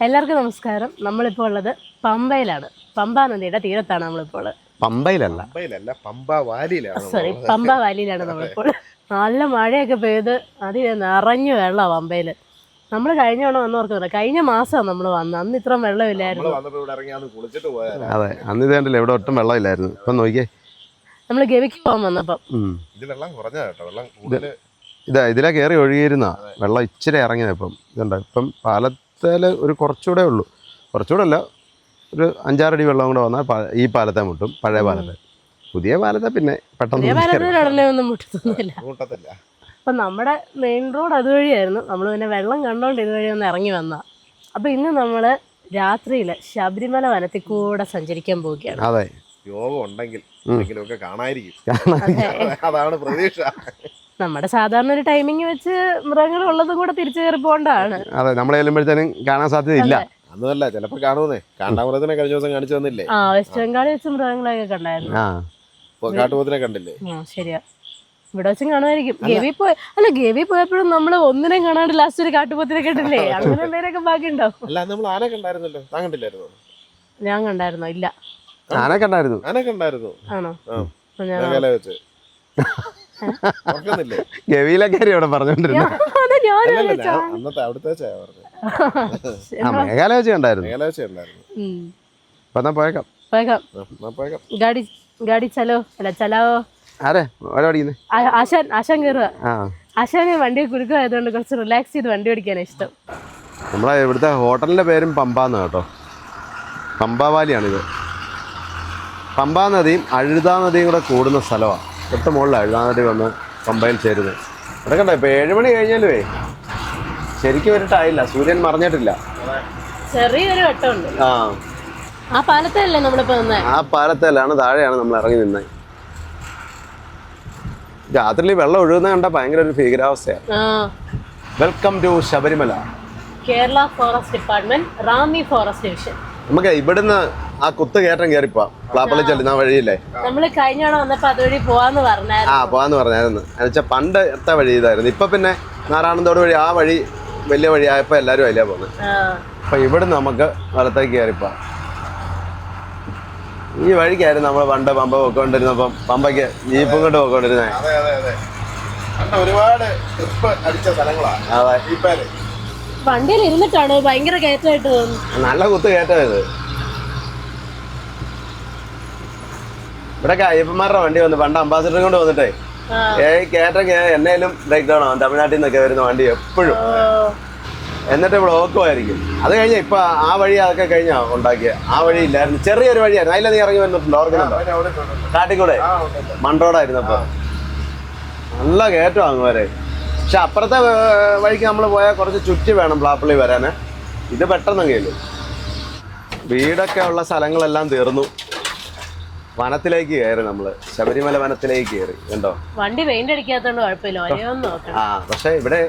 എല്ലാവർക്കും നമസ്കാരം. നമ്മളിപ്പോൾ ഉള്ളത് പമ്പയിലാണ്. പമ്പ നദിയുടെ തീരത്താണ് നമ്മളിപ്പോൾ ഉള്ളത്. പമ്പയിലല്ല പമ്പ വാലിയിലാണ്. സോറി, പമ്പ വാലിയിലാണ് നമ്മളിപ്പോൾ. നല്ല മഴയൊക്കെ പെയ്ത് അതിൽ നിറഞ്ഞു വെള്ളം പമ്പയിൽ. നമ്മൾ കഴിഞ്ഞ തവണ വന്ന് ഓർക്കുന്നില്ല, കഴിഞ്ഞ മാസമാണ് നമ്മൾ വന്നത്. അന്ന് ഇത്ര വെള്ളമില്ലായിരുന്നു. അതെ, അന്ന് ഇതേണ്ടല്ലോ ഇവിടെ ഒട്ടും വെള്ളമില്ലായിരുന്നു. ഇപ്പം നോക്കിയേ, നമ്മൾ ഗവിക്ക് പോകാൻ വന്നപ്പം ഇതിലെ കയറി ഒഴുകിയിരുന്ന വെള്ളം ഇച്ചിരി ഇറങ്ങിയത്. ഇപ്പം ഇതുണ്ട്. ഇപ്പം പാലത്തിൽ ഒരു കുറച്ചുകൂടെ ഉള്ളൂ, കുറച്ചുകൂടെ അല്ല, ഒരു 6 അടി വെള്ളം കൂടെ വന്നാൽ ഈ പാലത്തെ മുട്ടും. പഴയ പാലത്തെ, പുതിയ പാലത്തെ പിന്നെ പെട്ടെന്ന് മുട്ടത്തൊന്നുമില്ല. അപ്പം നമ്മുടെ മെയിൻ റോഡ് അതുവഴിയായിരുന്നു. നമ്മൾ പിന്നെ വെള്ളം കണ്ടോണ്ട് ഇതുവഴി ഒന്ന് ഇറങ്ങി വന്ന. അപ്പം ഇന്ന് നമ്മൾ രാത്രിയിൽ ശബരിമല വനത്തിൽ കൂടെ സഞ്ചരിക്കാൻ പോവുകയാണ്. അതെ, യോഗം ഉണ്ടെങ്കിൽ കാണാതിരിക്കും, അതാണ് പ്രതീക്ഷ. നമ്മുടെ സാധാരണ ഒരു ടൈമിങ് വെച്ച് മൃഗങ്ങൾ ഉള്ളതും കൂടെ തിരിച്ചു കയറി പോകേണ്ടതാണ്. അതെ, നമ്മൾ ചെല്ലുമ്പോഴത്തേനും കാണാൻ സാധ്യതയില്ല. അതൊന്നല്ല, ചിലപ്പോ കാണുന്നേ. കാണ്ടാമൃഗത്തിനെ കഴിഞ്ഞ ദിവസം കാണിച്ചു തന്നില്ലേ? വെസ്റ്റ് ബംഗാളിൽ വെച്ച് മൃഗങ്ങളെയൊക്കെ കണ്ടായിരുന്നു. കാട്ടുപോത്തിനെ കണ്ടില്ലേ? ശരിയാ, ഇവിടെ വെച്ചും കാണുമായിരിക്കും. ഗവി പോയപ്പോഴും നമ്മള് ഒന്നിനെ കാണാണ്ട് ലാസ്റ്റ് ഒരു കാട്ടുപോത്തിനെ കണ്ടില്ലേ? അങ്ങനെ എന്തെങ്കിലുമൊക്കെ ബാക്കി ഉണ്ടാവും. അല്ല, നമ്മൾ ആന കണ്ടായിരുന്നല്ലോ. താൻ കണ്ടില്ലായിരുന്നോ? ഞാൻ കണ്ടായിരുന്നോ? ഇല്ല. ആന കണ്ടായിരുന്നു. ആണോ? ഗവിയിലൊക്കെ ഇവിടെ പറഞ്ഞോണ്ടിരുന്നു. മേഘാലയ വെച്ച് കണ്ടായിരുന്നു. പോയേക്കാം. ഗാഡി ചലോ അല്ല ചലാവോ. ആരെ പഠിക്കുന്നത്? ആശാൻ കയറുക. ആശാന് വണ്ടി കുലുക്കമായതുകൊണ്ട് കുറച്ച് റിലാക്സ് ചെയ്ത് വണ്ടി ഓടിക്കാനാണ് ഇഷ്ടം. നമ്മളെ ഇവിടുത്തെ ഹോട്ടലിന്റെ പേരും പമ്പാന്ന് കേട്ടോ. പമ്പ വാലിയാണിത്. പമ്പാ നദിയും അഴുതാ നദിയും കൂടെ കൂടുന്ന സ്ഥലമാണ്. തൊട്ട് മുകളിൽ അഴുതാ നദി വന്ന് പമ്പയിൽ ചേരുന്നത്. ഇവിടെ കണ്ടോ, ഇപ്പൊ 7 മണി കഴിഞ്ഞാലുവേ ശരിക്കും വരട്ടായില്ല, സൂര്യൻ മറഞ്ഞിട്ടില്ല. ചെറിയൊരു വട്ടമുണ്ട്. ആ പാലത്തല്ലേ നമ്മളിപ്പോ നിന്നേ? ആ പാലത്തിലാണ്, താഴെയാണ് നമ്മൾ ഇറങ്ങി നിന്നത്. രാത്രിയിൽ വെള്ളം ഒഴുകുന്ന കണ്ട ഭയങ്കര ഒരു ഭീകരാവസ്ഥയാണ്. Welcome to Sabarimala, Kerala forest department, Ranni forest division. നമുക്ക് ഇവിടുന്ന് ആ കുത്ത് കയറ്റം കയറിപ്പോ പ്ലാപ്പള്ളി ചെല്ലുന്ന വഴിയില്ലേ? നമ്മള് കഴിഞ്ഞ വന്നപ്പോ അതുവഴി പോവാന്ന് പറഞ്ഞായിരുന്നു. എന്നുവെച്ചാൽ പണ്ട് എത്ര വഴി ഇതായിരുന്നു. ഇപ്പൊ പിന്നെ നാരായണത്തോട് വഴി ആ വഴി വലിയ വഴിയായപ്പോ എല്ലാരും അതിലാ പോകുന്നത്. അപ്പൊ ഇവിടുന്ന് നമുക്ക് വലത്തേക്ക് കയറിപ്പോ. ഈ വഴിക്കായിരുന്നു നമ്മൾ പണ്ട് പമ്പ പോയിക്കൊണ്ടിരുന്നപ്പം, പമ്പയ്ക്ക് ജീപ്പും കൊണ്ട് പോയിക്കൊണ്ടിരുന്നേ. ഒരുപാട് അടിച്ച സ്ഥലങ്ങളാണ്. വണ്ടിയിൽ ഇരുന്നിട്ടാണ് ഭയങ്കര കയറ്റമായിട്ട് തോന്നുന്നു. നല്ല കുത്ത് കയറ്റത്. ഇവിടെ അയ്യപ്പന്മാരുടെ വണ്ടി വന്നു പണ്ട്, അംബാസിഡർ കൊണ്ട് വന്നിട്ടേ കയറ്റം എന്നേലും ബ്രേക്ക് ഡൗൺ ആവും. തമിഴ്നാട്ടിൽ നിന്നൊക്കെ വരുന്ന വണ്ടി എപ്പോഴും. എന്നിട്ട് ബ്ലോക്കുമായിരിക്കും. അത് കഴിഞ്ഞ ഇപ്പൊ ആ വഴി അതൊക്കെ കഴിഞ്ഞാ ഉണ്ടാക്കിയ. ആ വഴി ഇല്ലായിരുന്നു, ചെറിയൊരു വഴിയായിരുന്നു. അതിൽ നീ ഇറങ്ങി വന്നിട്ടുണ്ടോ? ഓർക്കുന്നുണ്ടോ? കാട്ടിക്കൂടെ മൺറോഡായിരുന്നു. അപ്പൊ നല്ല കയറ്റം അങ്ങുവരെ. പക്ഷെ അപ്പുറത്തെ വഴിക്ക് നമ്മൾ പോയാൽ കുറച്ച് ചുറ്റി വേണം പ്ലാപ്പള്ളി വരാന്. ഇത് പെട്ടെന്ന് കഴിയും. വീടൊക്കെ ഉള്ള സ്ഥലങ്ങളെല്ലാം തീർന്നു. വനത്തിലേക്ക് കയറി നമ്മള്, ശബരിമല വനത്തിലേക്ക് കയറി. കണ്ടോ, വണ്ടി പെയിന്റ് അടിക്കാത്തോണ്ട് കുഴപ്പമില്ല. പക്ഷെ ഇവിടെ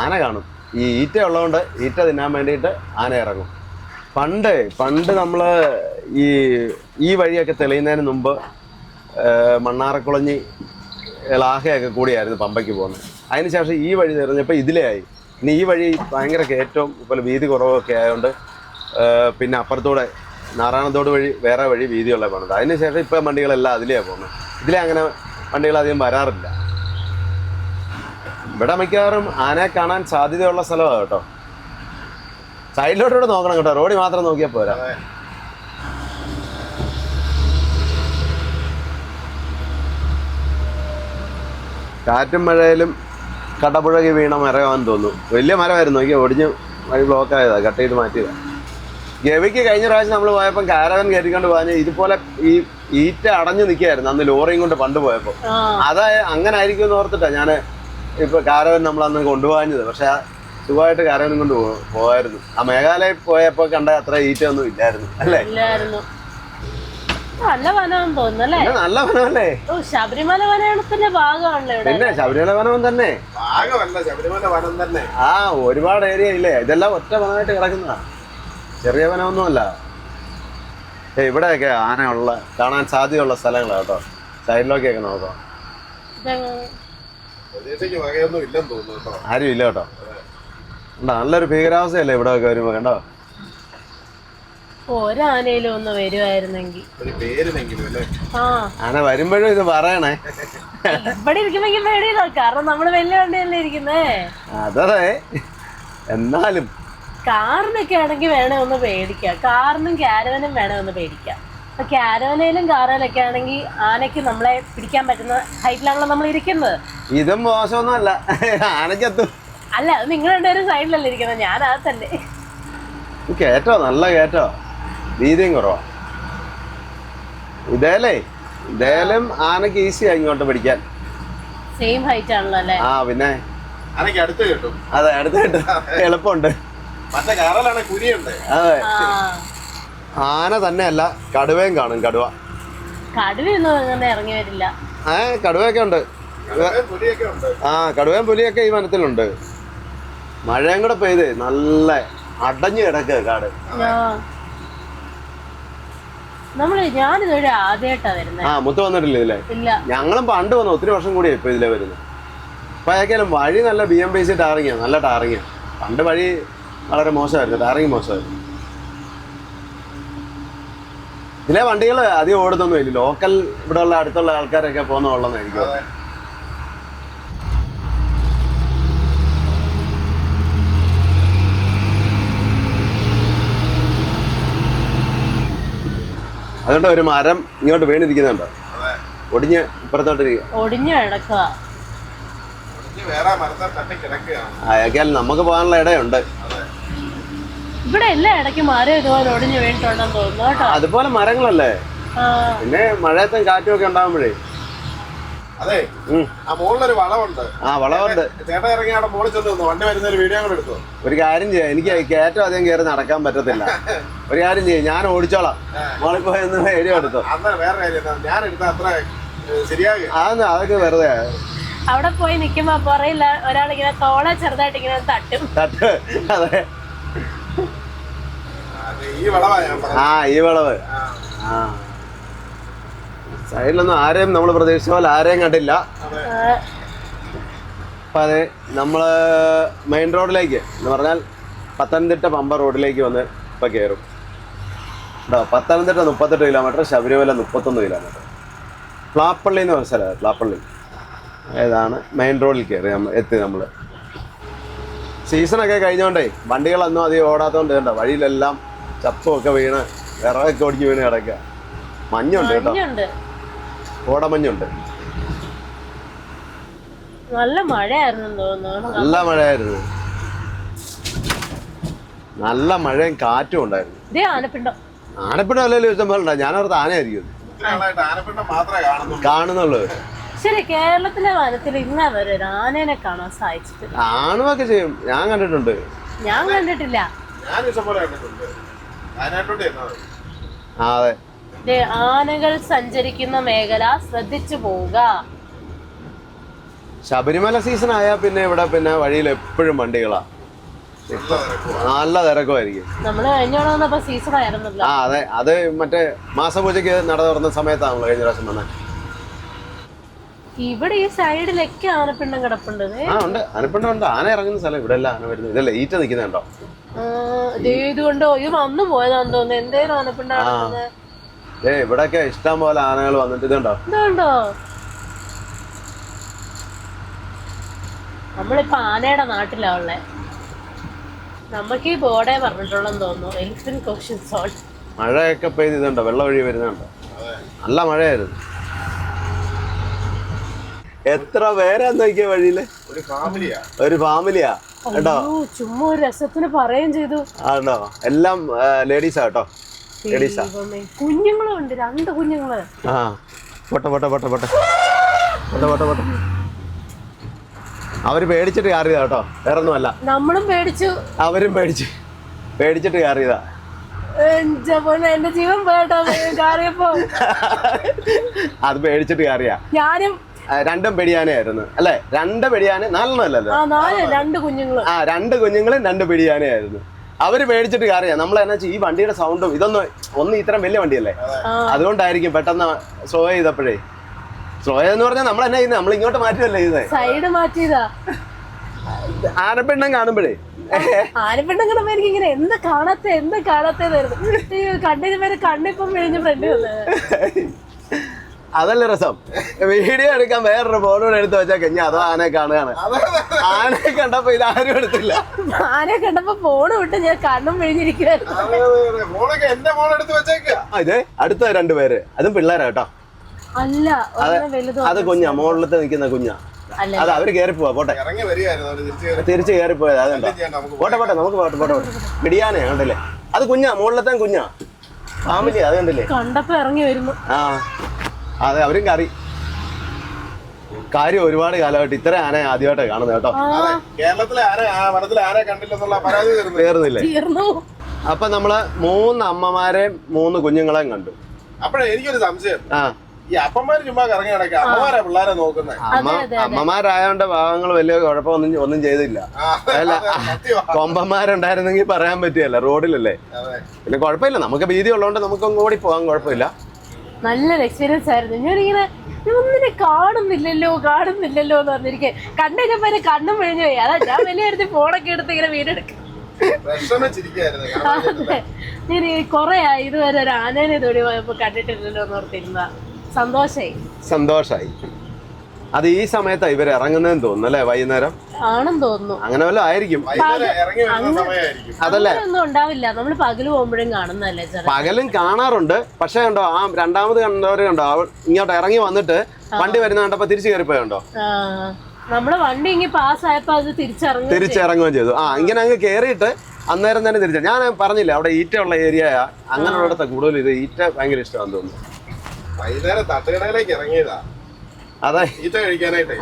ആന കാണും. ഈ ഈറ്റ ഉള്ളതുകൊണ്ട് ഈറ്റ തിന്നാൻ വേണ്ടിയിട്ട് ആന ഇറങ്ങും. പണ്ട് നമ്മള് ഈ വഴിയൊക്കെ തെളിയുന്നതിന് മുമ്പ് മണ്ണാറക്കുളഞ്ഞി ലാഹയൊക്കെ കൂടിയായിരുന്നു പമ്പയ്ക്ക് പോകുന്നത്. അതിനുശേഷം ഈ വഴി തെരഞ്ഞപ്പോൾ ഇതിലേ ആയി. ഇനി ഈ വഴി ഭയങ്കര കയറ്റവും ഇപ്പോൾ വീതി കുറവൊക്കെ ആയതുകൊണ്ട് പിന്നെ അപ്പുറത്തൂടെ നാരായണത്തോട് വഴി വേറെ വഴി വീതിയുള്ള പോകുന്നത്. അതിനുശേഷം ഇപ്പം വണ്ടികളെല്ലാം അതിലെയാണ് പോകുന്നത്. ഇതിലെ അങ്ങനെ വണ്ടികളധികം വരാറില്ല. ഇവിടെ മിക്കവാറും ആനയെ കാണാൻ സാധ്യതയുള്ള സ്ഥലമാണ് കേട്ടോ. സൈഡിലോട്ടൂടെ നോക്കണം കേട്ടോ, റോഡിൽ മാത്രം നോക്കിയാൽ പോരാ. കാറ്റും മഴയിലും കടപുഴകി വീണ മരമാണെന്ന് തോന്നുന്നു. വലിയ മരമായിരുന്നു. നോക്കിയാൽ ഒടിഞ്ഞ് വഴി ബ്ലോക്ക് ആയതാണ്, കട്ട് ചെയ്ത് മാറ്റിയതാണ്. ഗവിക്ക് കഴിഞ്ഞ പ്രാവശ്യം നമ്മൾ പോയപ്പോൾ കാരവൻ കയറ്റിക്കൊണ്ട് പോകാൻ ഇതുപോലെ ഈ ഈറ്റ അടഞ്ഞു നിൽക്കുകയായിരുന്നു അന്ന് ലോറിയും കൊണ്ട് പണ്ട് പോയപ്പോൾ. അങ്ങനെ ആയിരിക്കും എന്ന് ഓർത്തിട്ടാ ഞാൻ ഇപ്പൊ കാരവൻ നമ്മളന്ന് കൊണ്ടുപോകാഞ്ഞത്. പക്ഷെ സുഖമായിട്ട് കാരവനും കൊണ്ട് പോകായിരുന്നു. ആ മേഘാലയ പോയപ്പോ കണ്ട അത്ര ഈറ്റ ഒന്നും ഇല്ലായിരുന്നു അല്ലേ? നല്ല വനമാണെന്ന് തോന്നുന്നല്ലേ? നല്ല വനമല്ലേ? ശബരിമല വനത്തിന്റെ ഭാഗമാണല്ലോ. പിന്നെ ശബരിമല വനം തന്നെ. ശബരിമല വനം തന്നെ. ഒരുപാട് ഏരിയ ഇല്ലേ? ഇതെല്ലാം ഒറ്റ വനമായിട്ട് കിടക്കുന്നതാ, ചെറിയ വനമൊന്നുമല്ല. ഇവിടെയൊക്കെ ആനയുള്ള കാണാൻ സാധ്യതയുള്ള സ്ഥലങ്ങളാണ് കേട്ടോ. സൈഡിലൊക്കെയൊക്കെ നോക്കാം. ആരും ഇല്ല കേട്ടോ. നല്ലൊരു ഭീകരാവസ്ഥയല്ലേ ഇവിടെ ഒക്കെ വരുമ്പോ. കണ്ടോ, ഒരാനയിലും ഒന്ന് വരുമായിരുന്നെങ്കിൽ. ഒരു പേരിനെങ്കിലും അല്ലേ? ആ ആന വരുമ്പോഴും ഇത് പറയണേ. ഇവിടെ ഇരിക്കുമ്പോ പേടിയില്ല, കാരണം നമ്മള് വലിയ വണ്ടിയല്ലേ ഇരിക്കുന്നേ. അതെ, എന്നാലും കാറിനൊക്കെ ആണെങ്കിൽ വേണേ ഒന്ന് പേടിക്കാം, കാറിനും ക്യാരവനും വേണേ ഒന്ന് പേടിക്കാം. അപ്പൊ ക്യാരവനയിലും കാറിലൊക്കെ ആണെങ്കിൽ ആനയ്ക്ക് നമ്മളെ പിടിക്കാൻ പറ്റുന്ന ഹൈറ്റിലാണല്ലോ നമ്മൾ ഇരിക്കുന്നത്. ഇതും മോശമൊന്നും അല്ല, ആനക്കെത്തും. അല്ല, അത് നിങ്ങൾ രണ്ടുപേരും സൈഡിലല്ലേ ഇരിക്കുന്നത്, ഞാൻ അകത്തല്ലേ. കേട്ടോ, നല്ല കേട്ടോ, വീതിയും കുറവാ. ഇതേലും ആനക്ക് ഈസിയാ ഇങ്ങോട്ട് പിടിക്കാൻ. സെയിം ഹൈറ്റ് ആണല്ലോ അല്ലേ? ആ പിന്നെ ആനക്ക് അടുത്ത് കിട്ടും. അതെ, അടുത്ത് കിട്ടും, എളുപ്പമുണ്ട്. മറ്റേ കാറിലാണ് കുരിയുണ്ട്. അതെ, ആന തന്നെയല്ല, കടുവയും കാണും. കടുവയൊന്നും അങ്ങനെ ഇറങ്ങി വരില്ല. കടുവയൊക്കെ ഉണ്ട്. പുലിയൊക്കെ ഉണ്ട്. കടുവയും പുലിയൊക്കെ ഈ വനത്തിലുണ്ട്. മഴയും കൂടെ പെയ്ത് നല്ല അടഞ്ഞു കിടക്കുക കാട്. ഞാനിതൊരു ആദ്യമായിട്ടാ വരുന്നത്. മുത്ത് വന്നിട്ടില്ല ഇതിലെ? ഇല്ല, ഞങ്ങളും പണ്ട് വന്നു, ഒത്തിരി വർഷം കൂടി ഇപ്പൊ ഇതിലെ വരുന്നത്. ഇപ്പൊ അയക്കാലും വഴി നല്ല BMPC ടാറിങ്ങാ, നല്ല ടാറിങ്ങാ. പണ്ട് വഴി വളരെ മോശമായിരുന്നു, ടാറിങ് മോശമായിരുന്നു. ഇതിലെ വണ്ടികൾ അധികം ഓടുന്നൊന്നും ഇല്ല, ലോക്കൽ ഇവിടെ ഉള്ള അടുത്തുള്ള ആൾക്കാരൊക്കെ പോകുന്ന ഉള്ളതെന്നായിരിക്കും. അതുകൊണ്ട് ഒരു മരം ഇങ്ങോട്ട് വീണിരിക്കുന്നുണ്ടോ, ഒടിഞ്ഞ് ഇപ്പുറത്തോട്ട് ഒടിഞ്ഞു കിടക്കുക. അയക്കാൽ നമുക്ക് പോകാനുള്ള ഇടയുണ്ട്. ഇവിടെ എല്ലാ ഇടയ്ക്ക് മരം ഇതുപോലെ ഒടിഞ്ഞു വീണിട്ടുണ്ടെന്ന് തോന്നുന്നു കേട്ടോ. അതുപോലെ മരങ്ങളല്ലേ, പിന്നെ മഴയത്തും കാറ്റും ഒക്കെ ഉണ്ടാകുമ്പോഴേ. അതെ, ആ മുകളിലൊരു വളവുണ്ട്. വളവുണ്ട്. ചേട്ടൻ ഇറങ്ങി അവിടെ മുകളിൽ ചെന്ന് വണ്ടി വരുന്ന ഒരു വീഡിയോ കൂടെ എടുത്തു. ഒരു കാര്യം ചെയ്യാം, എനിക്ക് കയറ്റം അധികം കയറി നടക്കാൻ പറ്റത്തില്ല. ഒരു കാര്യം ചെയ്യും, ഞാൻ ഓടിച്ചോളാം, മോളിൽ പോയെന്ന് വീഡിയോ എടുത്തു. അന്ന് വേറെ കാര്യം, ഞാൻ എടുത്ത അത്ര ശരിയാകും. അതൊക്കെ വെറുതെ. അവിടെ പോയി നിക്കുമ്പോ പറയില്ല, ഒരാളിങ്ങനെ തോളെ ചെറുതായിട്ട് ഇങ്ങനെ തട്ടും. അതെ, ഈ വളവാ ഞാൻ പറഞ്ഞത്. ഈ വളവ്. സൈഡിലൊന്നും ആരെയും നമ്മൾ പ്രതീക്ഷിച്ച പോലെ ആരെയും കണ്ടില്ല. അപ്പം അതെ, നമ്മള് മെയിൻ റോഡിലേക്ക് എന്ന് പറഞ്ഞാൽ പത്തനംതിട്ട പമ്പ റോഡിലേക്ക് വന്ന് ഇപ്പം കയറും കേട്ടോ. Pathanamthitta 38 kilometre, Sabarimala 31 kilometre. പ്ലാപ്പള്ളി എന്ന് പറഞ്ഞ സ്ഥലമാണ്, പ്ലാപ്പള്ളി. ഏതാണ് മെയിൻ റോഡിൽ കയറി എത്തി നമ്മൾ. സീസണൊക്കെ കഴിഞ്ഞോണ്ടേ വണ്ടികളൊന്നും അധികം ഓടാത്തതുകൊണ്ട് കേട്ടോ, വഴിയിലെല്ലാം ചപ്പമൊക്കെ വീണ് വിറകൊക്കെ ഒടിഞ്ഞ് വീണ് കിടക്കുക. മഞ്ഞുണ്ട് കേട്ടോ, കോടമഞ്ഞുണ്ട്. നല്ല മഴയായിരുന്നു തോന്നുന്നു. നല്ല മഴയായിരുന്നു, നല്ല മഴയും കാറ്റും ഉണ്ടായിരുന്നു. ആനപ്പിണ്ടം അല്ലല്ലോ ഇഷ്ടം പോലെ ഉണ്ടാവും. ഞാനോർത്ത് ആനയായിരിക്കും കാണുന്നുള്ളൂ. ശരി, കേരളത്തിലെ വനത്തിൽ ഇന്നവരെ ഒരു ആനേനെ കാണാൻ സാധിച്ചിട്ടില്ല. കാണുകയൊക്കെ ചെയ്യും, ഞാൻ കണ്ടിട്ടുണ്ട്. ഞാൻ കണ്ടിട്ടില്ല. അതെ, ആനകൾ സഞ്ചരിക്കുന്ന മേഖല ശ്രദ്ധിച്ചു പോവുക. ശബരിമല സീസൺ ആയാൽ പിന്നെ ഇവിടെ പിന്നെ വഴിയിൽ എപ്പോഴും വണ്ടികളാ, നല്ല തിരക്കുമായിരിക്കും. നമ്മള് കഴിഞ്ഞോടെ വന്നപ്പോ സീസൺ ആയിരുന്നല്ലോ. അതെ, അത് മറ്റേ മാസപൂജയ്ക്ക് നട തുറന്ന സമയത്താണല്ലോ കഴിഞ്ഞ പ്രാവശ്യം വന്നത്. ഇവിടെ ഈ സൈഡിലൊക്കെ ആനപ്പിണ്ടം കിടപ്പുണ്ട്. ഉണ്ട്, ആനപ്പിണ്ടം ഉണ്ട്. ആന ഇറങ്ങുന്ന സ്ഥലം ഇവിടെ എല്ലാം ആന വരുന്നത്. ഇതല്ലേ ഈറ്റ നിൽക്കുന്നുണ്ടോ? ഇതുകൊണ്ടോ ഇത് വന്നു പോയതാന്ന് തോന്നുന്നു. എന്തേലും ആനപ്പിണ്ടം ഇവിടൊക്കെ ഇഷ്ടം പോലെ ആനകൾ വന്നിട്ട്. ഇതുണ്ടോ? നമ്മളിപ്പോ ആനയുടെ നാട്ടിലാ ഉള്ളേ. നമുക്ക് ഈ ബോർഡേ പറഞ്ഞിട്ടുള്ളതെന്ന് തോന്നുന്നു, എലിഫന്റ് കോഷൻ സോൺ. മഴയൊക്കെ പെയ്ത് ഇതുണ്ടോ, വെള്ളം ഒഴി വരുന്നുണ്ടോ? നല്ല മഴയായിരുന്നു. എത്ര പേരാന്ന് നോക്കിയ വഴിയില്? ഒരു ഫാമിലിയാ കേട്ടോ. ചുമ്മാ ഒരു രസത്തിന് പറയുകയും ചെയ്തു. ആണോ? എല്ലാം ലേഡീസാ കേട്ടോ, ലേഡീസാ. കുഞ്ഞുങ്ങളും ഉണ്ട്, 2 കുഞ്ഞുങ്ങള്. പൊട്ടെ പൊട്ടെ പൊട്ടെ പൊട്ടെ പൊട്ടെ പൊട്ടെ പൊട്ടെ. അവര് പേടിച്ചിട്ട് കയറിയതാ കേട്ടോ, വേറൊന്നും അല്ല. നമ്മളും പേടിച്ചു, അവരും പേടിച്ചിട്ട് കയറിയതാ. എന്റെ ജീവൻ പോയിട്ടോ കയറിയപ്പോ. അത് പേടിച്ചിട്ട് കയറിയാ. ഞാനും 2 പെടിയാനയായിരുന്നു അല്ലേ? 2 പെടിയാന, 4 അല്ലല്ലോ, 2 കുഞ്ഞുങ്ങള്. 2 കുഞ്ഞുങ്ങളും 2 പെടിയാനയായിരുന്നു. അവര് പേടിച്ചിട്ട് കയറിയാ. നമ്മൾ എന്നാ ഈ വണ്ടിയുടെ സൗണ്ടും ഇതൊന്നും ഇത്രയും വലിയ വണ്ടിയല്ലേ, അതുകൊണ്ടായിരിക്കും പെട്ടെന്ന് സ്ലോ ചെയ്തപ്പോഴേ. സ്ലോ എന്ന് പറഞ്ഞാൽ നമ്മൾ എന്നാ ചെയ്യുന്നത്, നമ്മൾ ഇങ്ങോട്ട് മാറ്റുമല്ലേ ചെയ്തേ, സൈഡ് മാറ്റിയതാ. ആനപ്പിണ്ടം കാണുമ്പോഴേ ആനപ്പെണ്ണ എനിക്ക് ഇങ്ങനെ എന്താ കാണാത്തേന്നായിരുന്നു. കണ്ണിന് പേര് കണ്ണിപ്പം വിഴിഞ്ഞ ഫ്രണ്ട് വന്നത്. അതല്ല രസം. വീഡിയോ എടുക്കാൻ വേറൊരു ഫോണോട് എടുത്ത് വെച്ചാൽ കഴിഞ്ഞ അതോ ആനയെ കാണുകയാണ്. ആനയെ കണ്ടപ്പോ ഇതാരും എടുത്തില്ല. ആനയെ കണ്ടപ്പോ ഫോണ് വിട്ട് ഞാൻ കണ്ണും വിഴിഞ്ഞിരിക്കുവായിരുന്നു. ഇതേ അടുത്ത രണ്ടുപേര് അതും പിള്ളേരാ കേട്ടോ. അല്ല അത് കുഞ്ഞാ, മുകളിലത്തെ നിൽക്കുന്ന കുഞ്ഞാ. അത് അവര് കേറിപ്പോവാ. പോട്ടെ, തിരിച്ച് കേറിപ്പോയത്. അതുണ്ടോ? പോട്ടെ നമുക്ക് പോട്ടെ. പിടിയാനേ കണ്ടില്ലേ? അത് കുഞ്ഞാ, മുകളിലത്തെ കുഞ്ഞാ, ഫാമിലി. അത് കണ്ടില്ലേ? കണ്ടപ്പോ ഇറങ്ങി വരുന്നു. ആ അതെ, അവരും കാര്യം ഒരുപാട് കാലമായിട്ട് ഇത്ര ആന ആദ്യമായിട്ടാണ് കാണുന്നത് കേട്ടോ. കേരളത്തിലെ വനത്തിലെ ആന കണ്ടില്ലെന്നുള്ള പരാതി തീർന്നില്ലേ? അപ്പൊ നമ്മള് 3 അമ്മമാരെയും 3 കുഞ്ഞുങ്ങളെയും കണ്ടു. അപ്പഴേ എനിക്കൊരു സംശയം, ഈ അപ്പന്മാര് ചുമ്മാ കറങ്ങി നടക്കുക, അമ്മമാരാ പിള്ളേരെ നോക്കുന്നത്. അമ്മമാരായോണ്ട് ഭാഗങ്ങൾ വലിയ കുഴപ്പമൊന്നും ചെയ്തില്ല. അല്ല, കൊമ്പന്മാരുണ്ടായിരുന്നെങ്കിൽ പറയാൻ പറ്റിയല്ല, റോഡിലല്ലേ. പിന്നെ കുഴപ്പമില്ല, നമുക്ക് ഭീതി ഉള്ളതുകൊണ്ട് നമുക്ക് ഓടി പോകാൻ കുഴപ്പമില്ല. നല്ലൊരു എക്സ്പീരിയൻസ് ആയിരുന്നു. ഞാനിങ്ങനെ ഒന്നിനെ കാണുന്നില്ലല്ലോ എന്ന് പറഞ്ഞിരിക്കെ കണ്ടപ്പോ കണ്ണും വിഴിഞ്ഞു പോയി. അതാ ഞാൻ വലിയ എടുത്ത് ഫോണൊക്കെ എടുത്ത് ഇങ്ങനെ വീടെടുക്കും. ഞാൻ കൊറേ ഇതുവരെ ഒരു ആനേനെ തൊടി പോയപ്പോ കണ്ടിട്ടില്ലല്ലോ എന്ന് ഓർത്തിരുന്ന സന്തോഷായി. അത് ഈ സമയത്താ ഇവര് ഇറങ്ങുന്നതെന്ന് തോന്നുന്നു അല്ലേ? വൈകുന്നേരം ആണെന്ന് തോന്നുന്നു. അങ്ങനെ വല്ല ആയിരിക്കും. അതല്ലേ, ഒന്നും ഉണ്ടാവില്ല. നമ്മള് പകല് പോകുമ്പോഴും കാണുന്നല്ലേ? പകലും കാണാറുണ്ട്. പക്ഷെ കണ്ടോ, ആ രണ്ടാമത് കണ്ടവര് കണ്ടോ, ഇങ്ങോട്ട് ഇറങ്ങി വന്നിട്ട് വണ്ടി വരുന്ന കണ്ടപ്പോ തിരിച്ചു കയറിപ്പോയുണ്ടോ? നമ്മള് വണ്ടി ഇങ്ങനെ പാസ്സായപ്പോ അത് തിരിച്ചിറങ്ങുകയും ചെയ്തു. ഇങ്ങനെ അങ്ങ് കേറിയിട്ട് അന്നേരം തന്നെ തിരിച്ചു. ഞാൻ പറഞ്ഞില്ല, അവിടെ ഈറ്റ ഉള്ള ഏരിയ, അങ്ങനെയുള്ളടത്ത കൂടുതൽ ഇത് ഈറ്റ ഭയങ്കര ഇഷ്ടമാണെന്ന് തോന്നുന്നു. വൈകുന്നേരം തട്ടുകടയിലേക്ക് ഇറങ്ങിയതാ. അതെ, ഈറ്റ കഴിക്കാനായിട്ട്.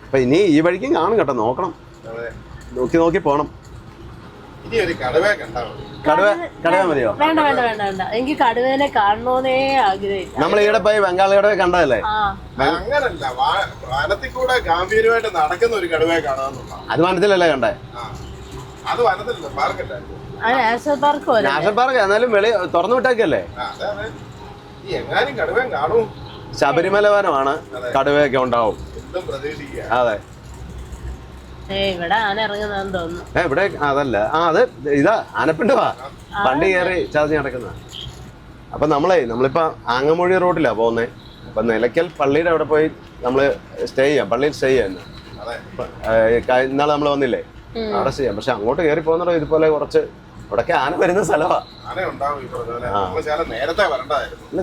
അപ്പൊ ഇനി ഈ വഴിക്കും കാണും കേട്ടോ, നോക്കണം, നോക്കി പോണം. ഇനി ഒരു കടുവ കടുവ മതിയോ? വേണ്ട, എനിക്ക് കടുവേനെ കാണണോന്നേ ആഗ്രഹിച്ചു. നമ്മൾ ഈടെ പോയി ബംഗാൾ കടുവ കണ്ടതല്ലേ? അങ്ങനല്ല, വനത്തിൽ കൂടെ ഗാംഭീര്യമായിട്ട് നടക്കുന്ന ഒരു കടുവയെ കാണാന്നുള്ള. അത് വനത്തിലല്ലേ കണ്ടേ? അത് വനത്തിലല്ല, പാർക്കല്ലേ? National park. എന്നാലും വെളി തുറന്നു വിട്ടേക്കല്ലേ? എങ്ങാനും കടുവയും കാണൂ. ശബരിമല വനമാണ്, കടുവയൊക്കെ ഉണ്ടാവും. അതെ, ഇവിടെ ആന ഇറങ്ങുന്നതെന്ന് തോന്നുന്നു. ഇവിടെ അതല്ല, അത് ഇതാ ആനപ്പിണ്ടുവാ, വണ്ടി കയറി ചതഞ്ഞ് നടക്കുന്ന. അപ്പൊ നമ്മളിപ്പോ ആങ്ങമൂഴി റോഡിലാ പോകുന്നേ. അപ്പൊ നിലയ്ക്കൽ പള്ളിയുടെ അവിടെ പോയി നമ്മള് പള്ളിയിൽ സ്റ്റേ ചെയ്യാം. ഇന്നാളെ നമ്മള് വന്നില്ലേ, അവിടെ ചെയ്യാം. പക്ഷെ അങ്ങോട്ട് കയറി പോകുന്നതോ ഇതുപോലെ കുറച്ച് ഇവിടൊക്കെ ആന വരുന്ന സ്ഥലമാ.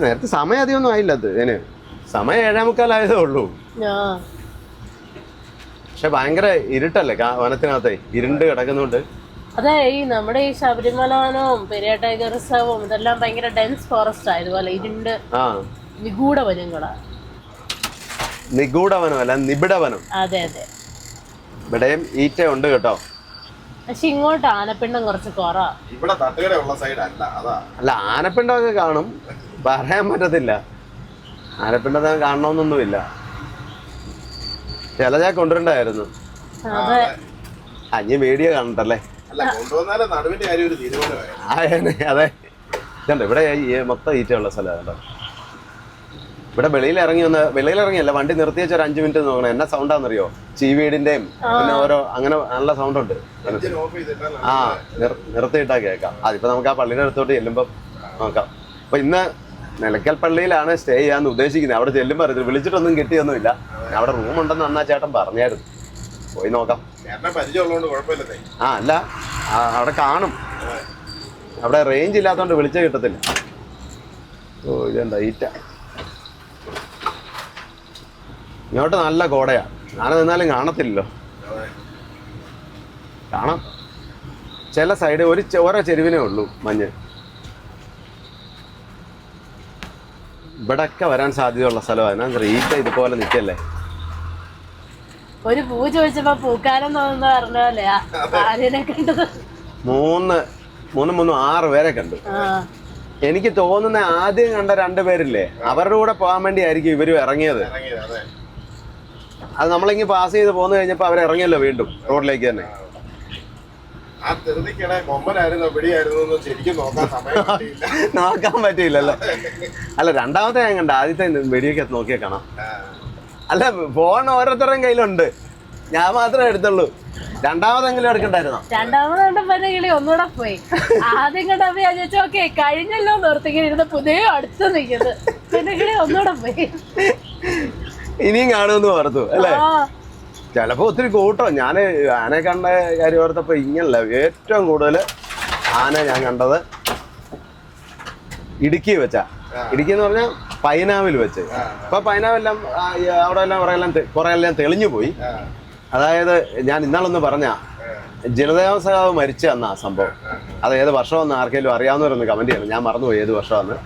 നേരത്തെ സമയം അധികമൊന്നും ആയില്ല. അതിന് സമയം 7:45 ഉള്ളൂ. പക്ഷെ ഭയങ്കര ഇരുട്ടല്ലേ വനത്തിനകത്തെ, ഇരുണ്ട് കിടക്കുന്നുണ്ട്. അതെ, ഈ നമ്മുടെ ഈ ശബരിമല വനവും പെരിയാർ ടൈഗർ റിസർവും ഇതെല്ലാം ഭയങ്കര ഡെൻസ് ഫോറസ്റ്റ് ആയതുപോലെ ഇരുണ്ട് നിഗൂഢ വനമല്ല, നിബിഡവനം. അതെ, ഇവിടെയും ഈറ്റ ഉണ്ട് കേട്ടോ. പക്ഷെ ഇങ്ങോട്ട് ആനപ്പിണ്ടം കുറച്ച് കുറവാ. അല്ല, ആനപ്പിണ്ടമൊക്കെ കാണും, പറയാൻ പറ്റത്തില്ല. ആനപ്പിണ്ടം കാണണമെന്നൊന്നുമില്ല. ചില ഞാൻ കൊണ്ടുവരണ്ടായിരുന്നു. ഇനി വീഡിയോ കാണണ്ടല്ലേ? അതെ, ഇതുണ്ട് ഇവിടെ മൊത്തം ഈറ്റയുള്ള സ്ഥലമാണ് കേട്ടോ. ഇവിടെ വെളിയിലിറങ്ങിയല്ല, വണ്ടി നിർത്തി വെച്ച ഒരു 5 മിനിറ്റ് നോക്കണം. എന്നാ സൗണ്ടാന്നറിയോ? ചീവീടിന്റെയും പിന്നെ ഓരോ അങ്ങനെ നല്ല സൗണ്ട് ഉണ്ട്. നിർത്തിയിട്ടാ കേൾക്കാം. അതിപ്പോ നമുക്ക് ആ പള്ളിയുടെ അടുത്തോട്ട് ചെല്ലുമ്പോ നോക്കാം. അപ്പൊ ഇന്ന് നിലയ്ക്കൽ പള്ളിയിലാണ് സ്റ്റേ ചെയ്യാന്ന് ഉദ്ദേശിക്കുന്നത്. അവിടെ ചെല്ലുമ്പോൾ അറിയത്തില്ല, വിളിച്ചിട്ടൊന്നും കിട്ടിയൊന്നുമില്ല. അവിടെ റൂം ഉണ്ടെന്ന് അന്നാ ചേട്ടൻ പറഞ്ഞായിരുന്നു. പോയി നോക്കാം. അല്ല, അവിടെ കാണും. അവിടെ റേഞ്ച് ഇല്ലാത്തതുകൊണ്ട് വിളിച്ചേ കിട്ടത്തില്ല. ഓ, ഇതെന്താ ഈറ്റ. ഇങ്ങോട്ട് നല്ല കോടയാ, ആന നിന്നാലും കാണത്തില്ലല്ലോ. കാണാം, ചില സൈഡ് ഓരോ ചെരുവിനേ ഉള്ളൂ മഞ്ഞ്. ഇവിടൊക്കെ വരാൻ സാധ്യതയുള്ള സ്ഥലമാണ്. ഈറ്റ ഇതുപോലെ നിൽക്കല്ലേ. ഒരു പൂ ചോദിച്ചപ്പോ പൂക്കാലം തോന്നുന്ന പറഞ്ഞല്ലേ ആനയെ കണ്ടത്. 6 പേരെ കണ്ടു. എനിക്ക് തോന്നുന്ന ആദ്യം കണ്ട 2 പേരില്ലേ, അവരുടെ കൂടെ പോകാൻ വേണ്ടി ആയിരിക്കും ഇവരും ഇറങ്ങിയത്. അത് നമ്മളിങ്ങനെ പാസ് ചെയ്ത് പോന്നു കഴിഞ്ഞപ്പോ അവരിറങ്ങിയല്ലോ വീണ്ടും റോഡിലേക്ക് തന്നെ. നോക്കാൻ പറ്റിയില്ലല്ലോ. അല്ല, രണ്ടാമത്തെ ഞാൻ കണ്ട, ആദ്യത്തെ വെടിയൊക്കെ നോക്കിയാ കാണാം. അല്ല, ഫോൺ ഓരോരുത്തരുടെയും കയ്യിലുണ്ട്, ഞാൻ മാത്രമേ എടുത്തുള്ളൂ. രണ്ടാമതെങ്കിലും എടുക്കണ്ടായിരുന്നോ? രണ്ടാമത് കണ്ടപ്പോ എന്റെ കിളി ഒന്നുകൂടെ പോയി. ആദ്യം കണ്ടപ്പോ ഞാൻ ചോദിച്ചു ഓക്കെ കഴിഞ്ഞല്ലോ നിർത്തിങ്ങനെ ഇരുന്ന് പുതിയ അടുത്ത് നിൽക്കുന്നത്. എന്റെ കിളി ഒന്നുകൂടെ പോയി. ഇനിയും കാണുമെന്ന് ഓർത്തു അല്ലേ? ചിലപ്പോ ഒത്തിരി കൂട്ടോ. ഞാൻ ആനയെ കണ്ട കാര്യം ഓർത്തപ്പോ ഇങ്ങനല്ല, ഏറ്റവും കൂടുതൽ ആന ഞാൻ കണ്ടത് ഇടുക്കി വെച്ചാ. ഇടുക്കി എന്ന് പറഞ്ഞാൽ പൈനാവിൽ വെച്ച്. ഇപ്പൊ പൈനാവെല്ലാം അവിടെ എല്ലാം കുറെ എല്ലാം തെളിഞ്ഞു പോയി. അതായത് ഞാൻ ഇന്നാളൊന്ന് പറഞ്ഞ ജനദേവ സഖാവ് മരിച്ച അന്നാ സംഭവം. അത് ഏത് വർഷമെന്ന് ആർക്കെങ്കിലും അറിയാവുന്നവരൊന്ന് കമന്റ് ചെയ്യണം. ഞാൻ മറന്നുപോയി ഏത് വർഷമെന്ന്.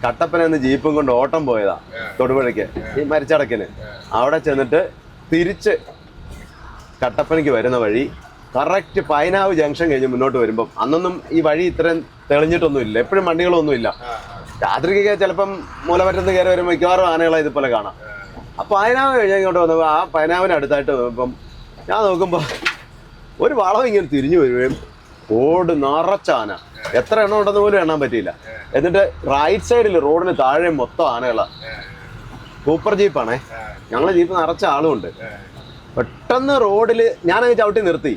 കട്ടപ്പന ജീപ്പും കൊണ്ട് ഓട്ടം പോയതാ തൊടുപുഴയ്ക്ക്, ഈ മരിച്ചടക്കിന്. അവിടെ ചെന്നിട്ട് തിരിച്ച് കട്ടപ്പനയ്ക്ക് വരുന്ന വഴി കറക്റ്റ് പൈനാവ് ജംഗ്ഷൻ കഴിഞ്ഞ് മുന്നോട്ട് വരുമ്പം അന്നൊന്നും ഈ വഴി ഇത്രയും തെളിഞ്ഞിട്ടൊന്നും ഇല്ല, എപ്പോഴും വണ്ടികളൊന്നും ഇല്ല. രാത്രിക്കൊക്കെ ചിലപ്പം മൂലമറ്റത്ത് കയറി വരുമ്പോൾ മിക്കവാറും ആനകളെ ഇതുപോലെ കാണാം. അപ്പോൾ പൈനാവ് കഴിഞ്ഞ് ഇങ്ങോട്ട് വന്നപ്പോൾ ആ പൈനാവിന് അടുത്തായിട്ട് ഇപ്പം ഞാൻ നോക്കുമ്പോൾ ഒരു വളം ഇങ്ങനെ തിരിഞ്ഞു വരികയും ഓട് നിറച്ച ആന, എത്ര എണ്ണം ഉണ്ടെന്ന് പോലും എണ്ണാൻ പറ്റിയില്ല. എന്നിട്ട് റൈറ്റ് സൈഡിൽ റോഡിന് താഴെ മൊത്തം ആനകളാണ്. സൂപ്പർ ജീപ്പാണേ, ഞങ്ങളെ ജീപ്പ് നിറച്ച ആളുമുണ്ട്. പെട്ടെന്ന് റോഡിൽ ഞാനങ്ങ് ചവിട്ടി നിർത്തി.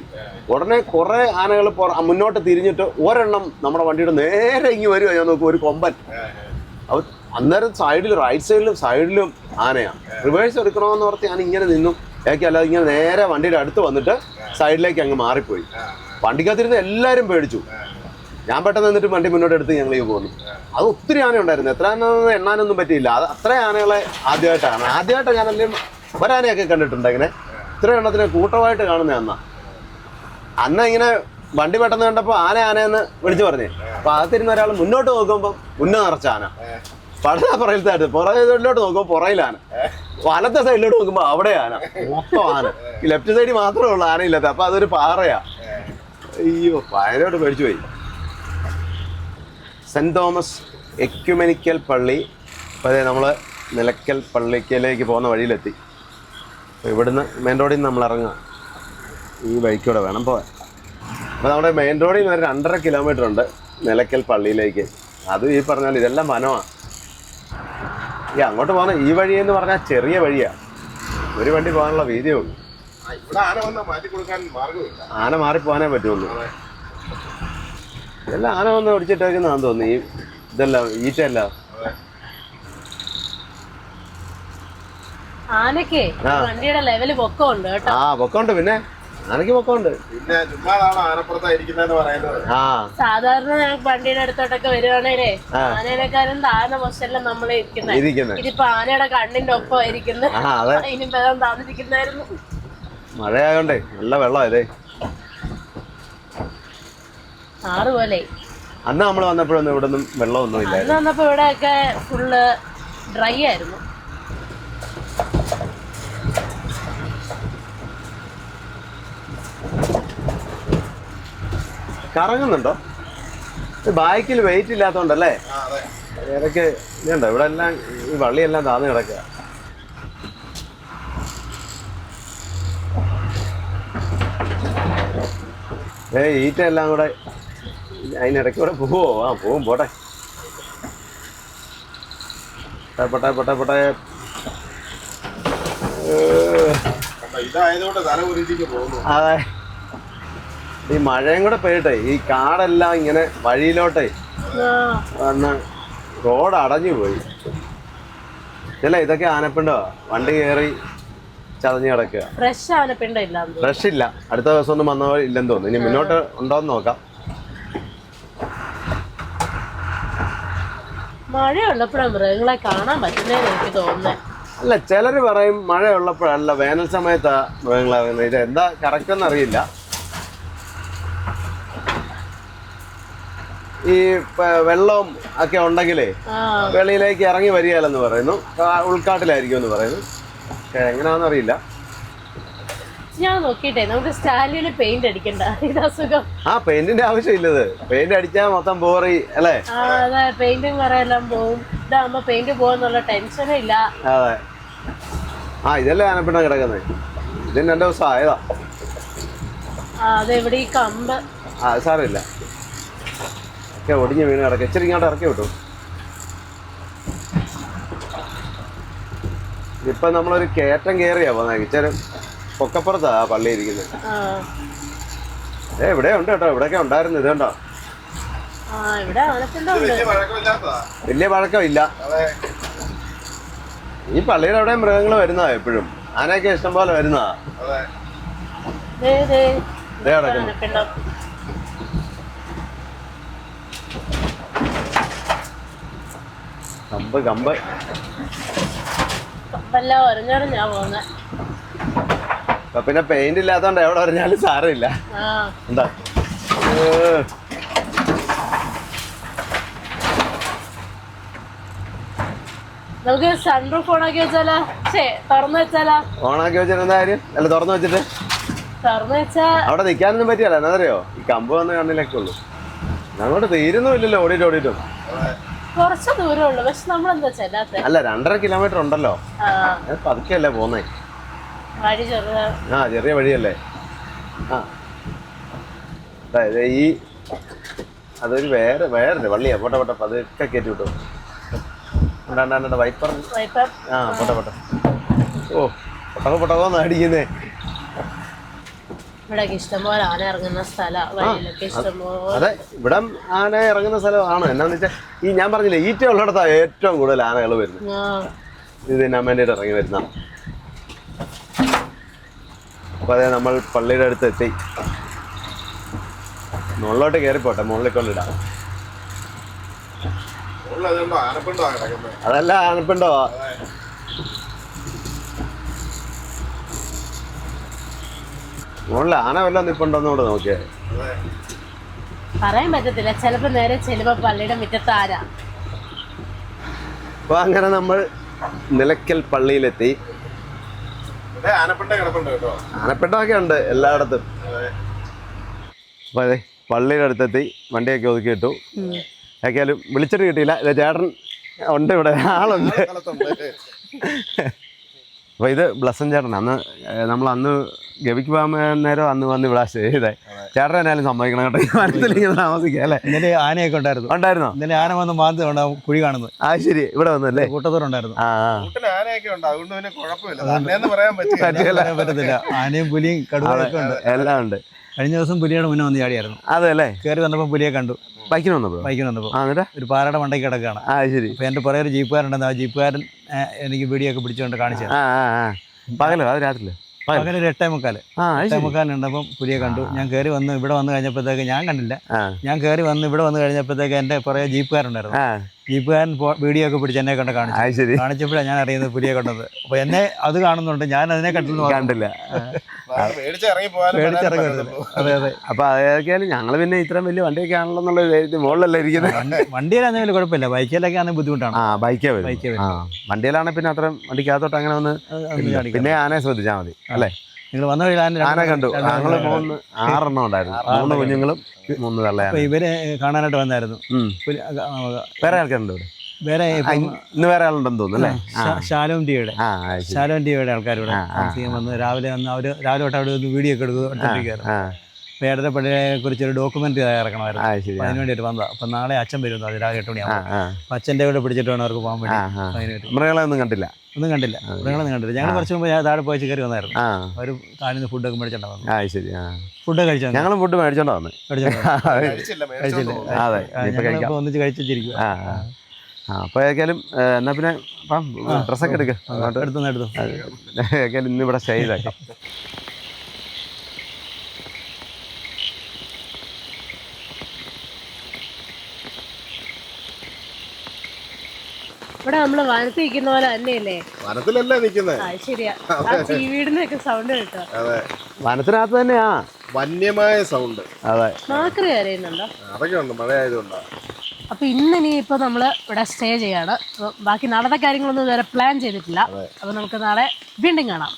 ഉടനെ കുറെ ആനകൾ മുന്നോട്ട് തിരിഞ്ഞിട്ട് ഒരെണ്ണം നമ്മുടെ വണ്ടിയുടെ നേരെ ഇങ്ങ് വരുവാ. ഞാൻ നോക്കും ഒരു കൊമ്പൻ. അന്നേരം സൈഡിൽ റൈറ്റ് സൈഡിലും ആനയാണ്. റിവേഴ്സ് എടുക്കണമെന്ന് ഓർത്ത് ഞാൻ ഇങ്ങനെ നിന്നു. എനിക്ക് അല്ലാതെ ഇങ്ങനെ നേരെ വണ്ടിയുടെ അടുത്ത് വന്നിട്ട് സൈഡിലേക്ക് അങ്ങ് മാറിപ്പോയി. വണ്ടിക്കകത്തിരുന്ന് എല്ലാവരും പേടിച്ചു. ഞാൻ പെട്ടെന്ന് നിന്നിട്ട് വണ്ടി മുന്നോട്ട് എടുത്ത് ഞങ്ങൾ പോന്നു. അത് ഒത്തിരി ആന ഉണ്ടായിരുന്നു, എത്ര ആനൊന്നും എണ്ണാനൊന്നും പറ്റിയില്ല. അത് അത്ര ആനകളെ ആദ്യമായിട്ടാണ് ഞാൻ അല്ലെങ്കിൽ ഒരാനയൊക്കെ കണ്ടിട്ടുണ്ട്. ഇങ്ങനെ ഇത്ര എണ്ണത്തിന് കൂട്ടമായിട്ട് കാണുന്ന അന്ന ഇങ്ങനെ വണ്ടി പെട്ടെന്ന് കണ്ടപ്പോൾ ആനയെന്ന് വിളിച്ചു പറഞ്ഞേ. അപ്പൊ അകത്തിരുന്ന ഒരാൾ മുന്നോട്ട് നോക്കുമ്പോൾ മുന്നേ നിറച്ച ആന, പടന്ന പുറയിലത്തായിട്ട് പുറകിലോട്ട് നോക്കുമ്പോൾ പുറയിലാണ്, വലത്തെ സൈഡിലോട്ട് നോക്കുമ്പോൾ അവിടെ ആന, മൊത്തം ആന. ഈ ലെഫ്റ്റ് സൈഡിൽ മാത്രമേ ഉള്ളൂ ആനയില്ലാത്ത. അപ്പൊ അതൊരു പാറയാ. അയ്യോ ഭയങ്കരമായിട്ട് പേടിച്ചു പോയി. സെന്റ് തോമസ് എക്യുമെനിക്കൽ പള്ളി. അപ്പോൾ അതെ നമ്മൾ നിലയ്ക്കൽ പള്ളിക്കലേക്ക് പോകുന്ന വഴിയിലെത്തി. ഇവിടുന്ന് മെയിൻ റോഡിൽ നിന്ന് നമ്മൾ ഇറങ്ങുക. ഈ വഴിക്കൂടെ വേണം പോകാൻ. അപ്പോൾ നമ്മുടെ മെയിൻ റോഡിൽ നിന്ന് ഒരു 2.5 കിലോമീറ്റർ ഉണ്ട് നിലയ്ക്കൽ പള്ളിയിലേക്ക്. അത് ഈ പറഞ്ഞാൽ ഇതെല്ലാം വനമാണ്. ഈ അങ്ങോട്ട് പോകുന്ന ഈ വഴി എന്ന് പറഞ്ഞാൽ ചെറിയ വഴിയാണ്, ഒരു വണ്ടി പോകാനുള്ള വീതിയേ ഉള്ളൂ. ആന മാറിപ്പോകാനേ പറ്റുള്ളൂ. ഇതെല്ലാം ആന വന്ന് ഓടിച്ചിട്ടേക്കുന്നതാന്ന് തോന്നുന്നു. ഈ ഇതെല്ലാം ഈറ്റല്ല. ആനക്ക് വണ്ടിയുടെ ലെവല് പൊക്കമുണ്ട് കേട്ടോ. ആ പൊക്കമുണ്ട്, പിന്നെ ആനക്ക് പൊക്കമുണ്ട്. പിന്നെ ചുമ്മാതാണ് ആനപ്പുറത്തായിരിക്കുന്നതെന്ന് പറയുന്നത്. സാധാരണ ഞങ്ങൾക്ക് വണ്ടിയുടെ അടുത്തോട്ടൊക്കെ വരുവാണേലേ ആനേനെക്കാരും താഴ്ന്ന പൊസിഷനിലാണ് നമ്മളെ ഇരിക്കുന്നത്. ഇതിപ്പോ ആനയുടെ കണ്ണിന്റെ ഒപ്പം ഇരിക്കുന്നത്. അതിനും ഭേദം താമസിക്കുന്നായിരുന്നു. മഴയായോണ്ടേ നല്ല വെള്ളം ഇതേ. ആറ് പോലെ അന്ന് നമ്മൾ വന്നപ്പോഴൊന്നും ഇവിടെ ഒന്നും വെള്ളമൊന്നും ഇല്ല. അന്ന് വന്നപ്പോ ഇവിടെയൊക്കെ ഫുള്ള് ഡ്രൈ ആയിരുന്നു. കറങ്ങുന്നുണ്ടോ? ബാക്കിൽ വെയിറ്റ് ഇല്ലാത്തോണ്ടല്ലേ? ഇടയ്ക്ക് ഇതുണ്ടോ ഇവിടെ എല്ലാം ഈ വള്ളിയെല്ലാം താന്ന് കിടക്കുക. ഈറ്റ എല്ലാം കൂടെ അതിനിടയ്ക്ക് കൂടെ പോവോ? ആ പോവും, പോട്ടെ പോട്ടെ പോട്ടെ പോട്ടെ. അതെ, ഈ മഴയും കൂടെ പെയ്യട്ടെ. ഈ കാടെല്ലാം ഇങ്ങനെ വഴിയിലോട്ടെ വന്ന് റോഡ് അടഞ്ഞു പോയി. ഇല്ല ഇതൊക്കെ ആനപ്പിണ്ടോ? വണ്ടി കയറി ചതഞ്ഞ് കിടക്കുക. ഫ്രഷ് ഇല്ല. അടുത്ത ദിവസം ഒന്നും വന്നോ ഇല്ലെന്ന് തോന്നുന്നു. ഇനി മുന്നോട്ട് ഉണ്ടോന്ന് നോക്കാം. മഴയുള്ളപ്പോഴാണ് മൃഗങ്ങളെ കാണാൻ പറ്റുന്നതെന്ന് എനിക്ക് തോന്നുന്നത്. അല്ല, ചിലര് പറയും മഴയുള്ളപ്പോഴല്ല വേനൽ സമയത്താ മൃഗങ്ങളെ ഇറങ്ങുന്നത്. ഇത് എന്താ കറക്റ്റ് എന്ന് അറിയില്ല. ഈ വെള്ളവും ഒക്കെ ഉണ്ടെങ്കിലേ വെളിയിലേക്ക് ഇറങ്ങി വരികയല്ലെന്ന് പറയുന്നു. ഉൾക്കാട്ടിലായിരിക്കും എന്ന് പറയുന്നു. എങ്ങനെയാണെന്ന് അറിയില്ല. ഞാൻ നോക്കിട്ടെ, നമുക്ക് സ്റ്റാലിന് പെയിന്റ് അടിക്കണ്ട, ഇത് അസുഖം. ആ പെയിന്റിന്റെ ആവശ്യമില്ലത്. പെയിന്റ് അടിച്ചാൽ മൊത്തം പോറി അല്ലേ? അതെ, പെയിന്റും കുറെ എല്ലാം പോവും. ഇതാകുമ്പോ പെയിന്റ് പോകുന്നുള്ള ടെൻഷനും ഇല്ല. അതെ. ഇതല്ലേ ആനപ്പിണ്ട കിടക്കുന്നത്. ഇതിന് 2 ദിവസം ആയതാ. അതെവിടെ ഈ കമ്പ്? സാരമില്ല, ഒക്കെ ഒടിഞ്ഞ് വീണ് കിടക്കുക. ഇച്ചിരി ഇങ്ങോട്ട് ഇറക്കി വിട്ടു. ഇപ്പൊ നമ്മളൊരു കയറ്റം കയറിയാ പോകുന്നത്. ഇച്ചിരി പൊക്കപ്പുറത്താ പള്ളി ഇരിക്കുന്നത്. ആ ഇവിടെ ഉണ്ട് കേട്ടോ, ഇവിടെയൊക്കെ ഉണ്ടായിരുന്നു. ഇത് കണ്ടോ, ഇവിടെ ആനപ്പിണ്ടം ഉണ്ട്. വലിയ പഴക്കമില്ലാത്തതാ. വലിയ പഴക്കമില്ല. അതെ. ഈ പള്ളിയുടെ അവിടെ മൃഗങ്ങൾ വരുന്നതാ എപ്പോഴും. ആനയൊക്കെ ഇഷ്ടം പോലെ വരുന്നതാ. അതെ. കിടക്കുന്നു ആനപ്പിണ്ടം. കമ്പ് കമ്പ് കമ്പെല്ലാം ഒരഞ്ഞൊരഞ്ഞാ പോകുന്നെ. ഇപ്പൊ പിന്നെ പെയിന്റ് ഇല്ലാത്തോണ്ട് എവിടെ പറഞ്ഞാലും സാരമില്ല. ആ എന്താ നമുക്ക് സൺറൂഫ് ഓണാക്കി വെച്ചാലാ? തുറന്നു വെച്ചാലാ? ഓണാക്കി വെച്ചിട്ട് എന്താ കാര്യം? അല്ല, തുറന്നു വെച്ചിട്ട് തുറന്നു വെച്ചാ അവിടെ നിൽക്കാനൊന്നും പറ്റിയല്ല. എന്നറിയോ, ഈ കമ്പ് വന്ന് കണ്ണിലൊക്കെ ഉള്ളു. അങ്ങോട്ട് തീരുന്നുമില്ലല്ലോ ഓടിയിട്ടും. കുറച്ച് ദൂരമേ ഉള്ളു, പക്ഷെ നമ്മളെന്താ ചെല്ലാത്ത? അല്ല, 2.5 കിലോമീറ്റർ ഉണ്ടല്ലോ. ആ പതുക്കെയല്ലേ പോന്നേ. വഴി ചെറുതാ. ആ, ചെറിയ വഴിയല്ലേ. ആ, അതായത് ഈ അതൊരു വേറെ വള്ളിയാ. പോട്ടെ പതുക്കെ കയറ്റി വിട്ടു. വൈപ്പർ. ആ, പോട്ടെ. ഓ, പൊട്ടകോന്ന് അടിക്കുന്നേ. ഇവിടെയൊക്കെ ഇഷ്ടംപോലെ ആന ഇറങ്ങുന്ന സ്ഥലം, വഴിയിലൊക്കെ ഇഷ്ടംപോലെ. അതെ, ഇവിടെ ആന ഇറങ്ങുന്ന സ്ഥലമാണ്. എന്നാന്ന് വെച്ചാൽ ഈ ഞാൻ പറഞ്ഞില്ലേ, ഈറ്റ ഉള്ളിടത്താണ് ഏറ്റവും കൂടുതൽ ആനകൾ വരുന്നത്. ഇത് തിന്നാൻ വേണ്ടിയിട്ട് ഇറങ്ങി വരുന്ന. അപ്പൊ അതെ, നമ്മൾ പള്ളിയുടെ അടുത്ത് എത്തി. മുകളിലോട്ട് കയറിപ്പോട്ടെ, മുകളിൽ കൊണ്ടിടാം. ആനപ്പിണ്ടോ കിടക്കുന്നത്? അതല്ല, ആനപ്പിണ്ടോ. മുകളിൽ ആന വല്ലതും നിപ്പുണ്ടോന്ന് കൂടെ നോക്കിയേ. പറയാൻ പറ്റത്തില്ല, ചിലപ്പോ നേരെ ചെല്ലുമ്പോ പള്ളിയുടെ മുറ്റത്ത് ആന. അപ്പൊ അങ്ങനെ നമ്മൾ നിലയ്ക്കൽ പള്ളിയിലെത്തി. ആനപ്പിണ്ടം കിടപ്പുണ്ട് കേട്ടോ. ആനപ്പിണ്ടമൊക്കെ ഉണ്ട് എല്ലായിടത്തും. അപ്പൊ അതെ, പള്ളിയുടെ അടുത്തെത്തി. വണ്ടിയൊക്കെ ഒതുക്കിയിട്ടു. ഏക്കാലും വിളിച്ചിട്ട് കിട്ടിയില്ല. ഇത് ചേട്ടൻ ഉണ്ട്, ഇവിടെ ആളുണ്ട്. അപ്പോൾ ഇത് ബ്ലസ്സൻ ചേട്ടൻ. അന്ന് ഗവിക്ക് പോകാൻ നേരം അന്ന് വന്ന് ഇവിടെ സ്റ്റേ ചെയ്തേ. ചേട്ടൻ എന്നാലും സമ്മതിക്കണം കേട്ടോ, ഈ മരത്തിലിങ്ങനെ താമസിക്കാം അല്ലേ. ഇന്നലെ ആനയൊക്കെ ഉണ്ടായിരുന്നോ? ഇന്നലെ ആന വന്ന് മാന്തി ഉണ്ടാവും, കുഴി കാണുന്നത്. ആ ശരി, ഇവിടെ വന്നല്ലേ. കൂട്ടത്തോറുണ്ടായിരുന്നു. ആനയൊക്കെ ഉണ്ട്, അതുകൊണ്ട് പിന്നെ കുഴപ്പമില്ല. പറയാൻ പറ്റത്തില്ല. ആനയും പുലിയും കടുവയൊക്കെ ഉണ്ട്, എല്ലാം ഉണ്ട്. കഴിഞ്ഞ ദിവസം പുലിയുടെ മുന്നേ വന്ന് ചാടിയായിരുന്നു. അതെ അല്ലേ. കയറി വന്നപ്പോൾ പുലിയെ കണ്ടു. ബൈക്കിന് വന്നപ്പോൾ ഒരു പാറയുടെ മണ്ടയ്ക്ക് കിടക്കുകയാണ്. ആ ശരി. അപ്പോൾ എൻ്റെ പുറകെ ഒരു ജീപ്പുകാരുണ്ടെന്ന്. ആ ജീപ്പുകാരൻ എനിക്ക് വീഡിയോ ഒക്കെ പിടിച്ചുകൊണ്ട് കാണിച്ചു. പകലോ അത് രാത്രിയിലോ? പകൽ ഒരു 8:45 അപ്പം പുലിയെ കണ്ടു. ഞാൻ കയറി വന്ന് ഇവിടെ വന്ന് കഴിഞ്ഞപ്പോഴത്തേക്ക് ഞാൻ കണ്ടില്ല. ഞാൻ കയറി വന്ന് ഇവിടെ വന്ന് കഴിഞ്ഞപ്പോഴത്തേക്ക് എൻ്റെ പുറകെ ജീപ്പുകാരുണ്ടായിരുന്നു. ജീപ്പുകാരൻ വീഡിയോ ഒക്കെ പിടിച്ച് എന്നെ കണ്ട് കാണിച്ചപ്പോഴാണ് ഞാൻ അറിയുന്നത് പുലിയെ കണ്ടത്. അപ്പോൾ എന്നെ അത് കാണുന്നുണ്ട്, ഞാൻ അതിനെ കണ്ടില്ല. അതെ അതെ. അപ്പൊ അതൊക്കെയാലും ഞങ്ങൾ പിന്നെ ഇത്രയും വലിയ വണ്ടിയൊക്കെ ആണല്ലോ എന്നുള്ള മുകളിലല്ലേ ഇരിക്കുന്നത്. വണ്ടിയിലാണെങ്കിൽ കുഴപ്പമില്ല, ബൈക്കിലൊക്കെ ആണെങ്കിൽ ബുദ്ധിമുട്ടാണ്. ബൈക്കേ വണ്ടിയിലാണെങ്കിൽ പിന്നെ അത്ര വണ്ടിക്കകത്തോട്ട് അങ്ങനെ വന്ന് പിന്നെ ആനയെ ശ്രദ്ധിച്ചാൽ മതി അല്ലേ. നിങ്ങൾ വന്ന വഴി ആന കണ്ടു. ഞങ്ങള് 6 ഉണ്ടായിരുന്നു. 3 കുഞ്ഞുങ്ങളും 3 തള്ളയാണ്. ഇവരെ കാണാനായിട്ട് വന്നായിരുന്നു. വേറെ ആൾക്കാരുണ്ട് ഇവിടെ. വേറെ ഇന്ന് വേറെ ആളുണ്ടെന്ന് തോന്നുന്നു അല്ലേ. ശാലോം ടിയുടെ ആൾക്കാർ ഇവിടെ താമസിക്കാൻ വന്ന് രാവിലെ തൊട്ട് അവിടെ വീഡിയോ ഒക്കെ എടുക്കുമായിരുന്നു. പേടത്തെ പള്ളിയെ കുറിച്ചൊരു ഡോക്യുമെന്ററി തയ്യാറാക്കണമായിരുന്നു. അതിന് വേണ്ടിയിട്ട് വന്നതാണ്. അപ്പം നാളെ അച്ഛൻ വരുന്നു, അത് രാവിലെ 8 മണിയാകുമ്പോൾ. അപ്പം അച്ഛൻ്റെ കൂടെ പിടിച്ചിട്ട് വേണം അവർക്ക് പോകാൻ വേണ്ടി. അതിനായിട്ട് മൃഗങ്ങളൊന്നും കണ്ടില്ല. മൃഗങ്ങളൊന്നും കണ്ടില്ല. ഞങ്ങൾ കുറച്ച് മുമ്പ് താഴെ പോയി കയറി വന്നായിരുന്നു. അവർ താഴെ നിന്ന് ഫുഡൊക്കെ മേടിച്ചോണ്ടാവുന്നു. ശരി. ഫുഡ് കഴിച്ചോ? ഞങ്ങളും ഫുഡ് മേടിച്ചോണ്ടാ വന്നു. കഴിച്ചില്ല. അതെ, ഒന്നിച്ച് കഴിച്ചിരിക്കും. അപ്പൊ ഏക്കാലും എന്നാ പിന്നെ ഡ്രസ്സൊക്കെ എടുക്കും. ഏക്കാലും ഇന്ന് ഇവിടെ സ്റ്റേ ചെയ്താക്കാം. ഇവിടെ നമ്മള് വനത്തിൽ നിൽക്കുന്ന പോലെ തന്നെയല്ലേ? വനത്തിലല്ലേ നിക്കുന്നത്? ശരിയാ. ചീവീടിനൊക്കെ സൗണ്ട് കേട്ടോ. അതെ, വനത്തിനകത്ത് തന്നെയാ വന്യമായ സൗണ്ട്. അതെ, മാക്രി കരയുന്നുണ്ടോ? അതൊക്കെ ഉണ്ട്, മഴ ആയതുകൊണ്ടാ. അപ്പൊ ഇനിയിപ്പോ നമ്മള് ഇവിടെ സ്റ്റേ ചെയ്യാണ്. ബാക്കി നാളത്തെ കാര്യങ്ങളൊന്നും ഇതുവരെ പ്ലാൻ ചെയ്തിട്ടില്ല. അപ്പൊ നമുക്ക് നാളെ വീണ്ടും കാണാം.